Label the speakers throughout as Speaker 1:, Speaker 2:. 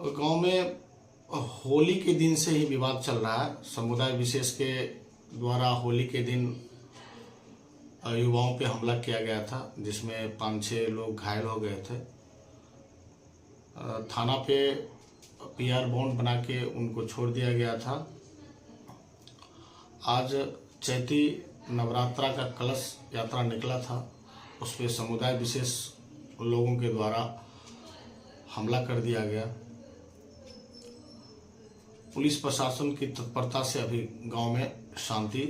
Speaker 1: गांव में होली के दिन से ही विवाद चल रहा है। समुदाय विशेष के द्वारा होली के दिन युवाओं पे हमला किया गया था, जिसमें 5-6 लोग घायल हो गए थे। थाना पे पीआर बॉन्ड बना के उनको छोड़ दिया गया था। आज चैती नवरात्रा का कलश यात्रा निकला था, उस पर समुदाय विशेष लोगों के द्वारा हमला कर दिया गया। पुलिस प्रशासन की तत्परता से अभी गांव में शांति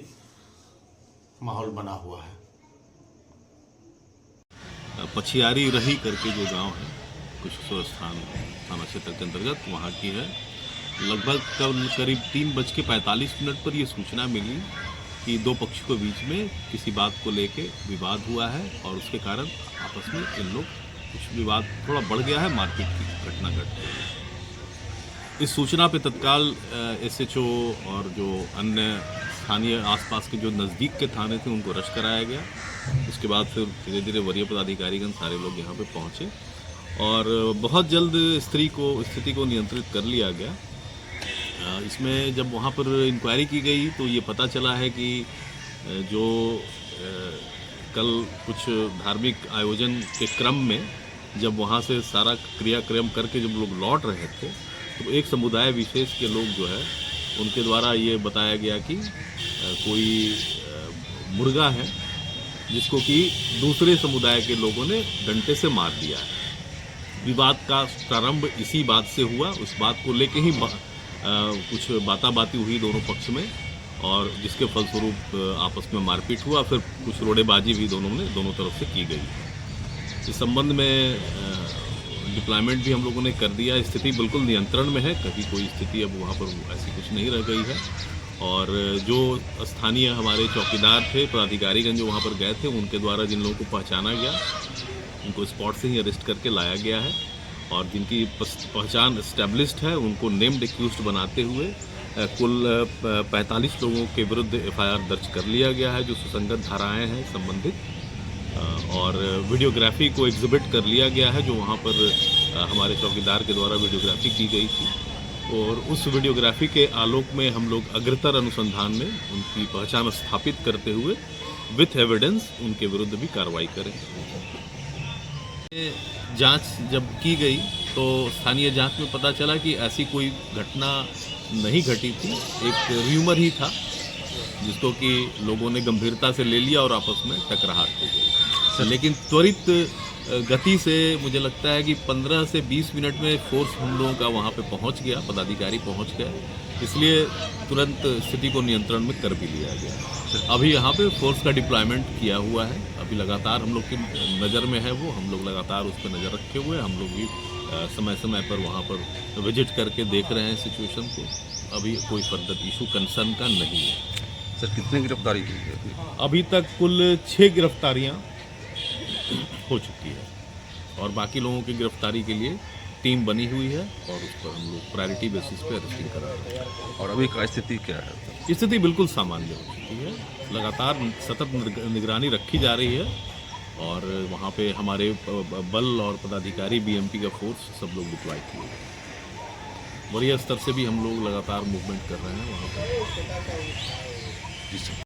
Speaker 1: माहौल बना हुआ है।
Speaker 2: पछियारी रही करके जो गांव है, कुशेश्वर स्थान थाना क्षेत्र के अंतर्गत, वहां की है। लगभग करीब 3:45 पर यह सूचना मिली कि दो पक्षों के बीच में किसी बात को लेके विवाद हुआ है और उसके कारण आपस में इन लोग कुछ विवाद थोड़ा बढ़ गया है, मारपीट की घटना घट गई है। इस सूचना पे तत्काल एसएचओ और जो अन्य स्थानीय आसपास के जो नज़दीक के थाने थे उनको रश कराया गया। उसके बाद फिर धीरे धीरे वरीय पदाधिकारीगण सारे लोग यहाँ पे पहुँचे और बहुत जल्द स्थिति को नियंत्रित कर लिया गया। इसमें जब वहाँ पर इंक्वायरी की गई तो ये पता चला है कि जो कल कुछ धार्मिक आयोजन के क्रम में जब वहाँ से सारा क्रियाक्रम करके जब लोग लौट रहे थे तो एक समुदाय विशेष के लोग जो है उनके द्वारा ये बताया गया कि कोई मुर्गा है जिसको कि दूसरे समुदाय के लोगों ने डंडे से मार दिया है। विवाद का प्रारंभ इसी बात से हुआ। उस बात को लेके ही कुछ बाताबाती हुई दोनों पक्ष में और जिसके फलस्वरूप आपस में मारपीट हुआ। फिर कुछ रोड़ेबाजी भी दोनों तरफ से की गई। इस संबंध में डिप्लॉयमेंट भी हम लोगों ने कर दिया। स्थिति बिल्कुल नियंत्रण में है, कभी कोई स्थिति अब वहाँ पर ऐसी कुछ नहीं रह गई है। और जो स्थानीय हमारे चौकीदार थे, पदाधिकारीगण जो वहाँ पर गए थे, उनके द्वारा जिन लोगों को पहचाना गया उनको स्पॉट से ही अरेस्ट करके लाया गया है और जिनकी पहचान एस्टेब्लिश्ड है उनको नेम्ड एक्यूज्ड बनाते हुए कुल 45 लोगों के विरुद्ध एफआईआर दर्ज कर लिया गया है, जो सुसंगत धाराएँ हैं संबंधित। और वीडियोग्राफी को एग्जिबिट कर लिया गया है, जो वहाँ पर हमारे चौकीदार के द्वारा वीडियोग्राफी की गई थी और उस वीडियोग्राफी के आलोक में हम लोग अग्रतर अनुसंधान में उनकी पहचान स्थापित करते हुए विथ एविडेंस उनके विरुद्ध भी कार्रवाई करें। जांच जब की गई तो स्थानीय जांच में पता चला कि ऐसी कोई घटना नहीं घटी थी, एक र्यूमर ही था जिसको कि लोगों ने गंभीरता से ले लिया और आपस में टकराहट हो गई। लेकिन त्वरित गति से मुझे लगता है कि 15 से 20 मिनट में फोर्स हम लोगों का वहाँ पे पहुँच गया, पदाधिकारी पहुँच गए, इसलिए तुरंत स्थिति को नियंत्रण में कर भी लिया गया। अभी यहाँ पे फोर्स का डिप्लॉयमेंट किया हुआ है, अभी लगातार हम लोग की नज़र में है वो, हम लोग लगातार उस पर नज़र रखे हुए हैं। हम लोग भी समय समय पर वहाँ पर विजिट करके देख रहे हैं सिचुएशन को। अभी कोई फर्दर इशू कंसर्न का नहीं है।
Speaker 3: सर, कितने गिरफ्तारी की है?
Speaker 2: अभी तक कुल 6 गिरफ्तारियां हो चुकी है और बाकी लोगों की गिरफ्तारी के लिए टीम बनी हुई है और उस पर हम लोग प्रायोरिटी बेसिस पे अरेस्टिंग करा रहे हैं।
Speaker 3: और अभी का स्थिति क्या है?
Speaker 2: स्थिति बिल्कुल सामान्य हो चुकी है, लगातार सतत निगरानी रखी जा रही है और वहाँ पे हमारे बल और पदाधिकारी, बीएमपी का फोर्स सब लोग डिप्लॉय किए हैं। वरीय स्तर से भी हम लोग लगातार मूवमेंट कर रहे हैं वहाँ पर।